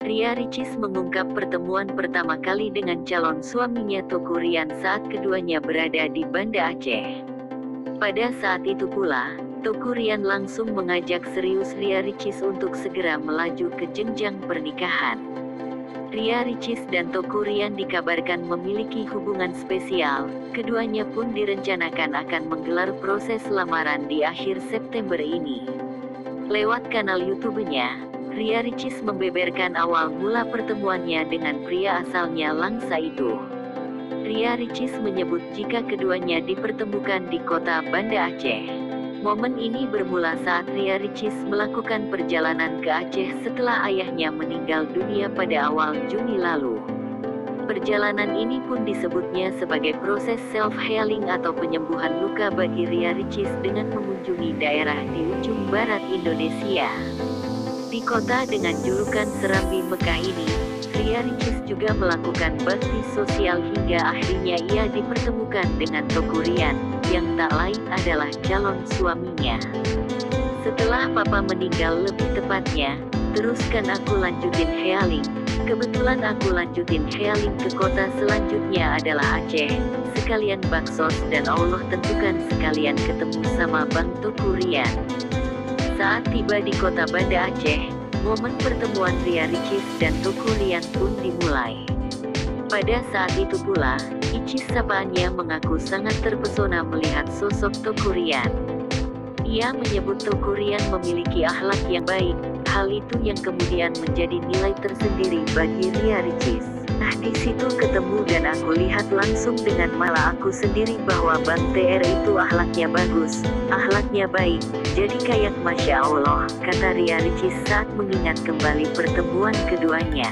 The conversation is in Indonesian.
Ria Ricis mengungkap pertemuan pertama kali dengan calon suaminya Teuku Ryan saat keduanya berada di Banda Aceh. Pada saat itu pula, Teuku Ryan langsung mengajak serius Ria Ricis untuk segera melaju ke jenjang pernikahan. Ria Ricis dan Teuku Ryan dikabarkan memiliki hubungan spesial, keduanya pun direncanakan akan menggelar proses lamaran di akhir September ini. Lewat kanal YouTube-nya, Ria Ricis membeberkan awal mula pertemuannya dengan pria asalnya Langsa itu. Ria Ricis menyebut jika keduanya dipertemukan di kota Banda Aceh. Momen ini bermula saat Ria Ricis melakukan perjalanan ke Aceh setelah ayahnya meninggal dunia pada awal Juni lalu. Perjalanan ini pun disebutnya sebagai proses self-healing atau penyembuhan luka bagi Ria Ricis dengan mengunjungi daerah di ujung barat Indonesia. Di kota dengan julukan Serambi Mekah ini, Ria Ricis juga melakukan bakti sosial hingga akhirnya ia dipertemukan dengan Teuku Ryan, yang tak lain adalah calon suaminya. Setelah papa meninggal lebih tepatnya, teruskan aku lanjutin healing. Kebetulan aku lanjutin healing ke kota selanjutnya adalah Aceh, sekalian baksos dan Allah tentukan sekalian ketemu sama Bang Teuku Ryan. Saat tiba di kota Banda Aceh, momen pertemuan Ria Ricis dan Teuku Ryan pun dimulai. Pada saat itu pula, Icis sapaannya mengaku sangat terpesona melihat sosok Teuku Ryan. Ia menyebut Teuku Ryan memiliki akhlak yang baik, hal itu yang kemudian menjadi nilai tersendiri bagi Ria Ricis. Nah di situ ketemu dan aku lihat langsung dengan mata aku sendiri bahwa Bang TR itu akhlaknya bagus, akhlaknya baik, jadi kayak Masya Allah, kata Ria Ricis saat mengingat kembali pertemuan keduanya.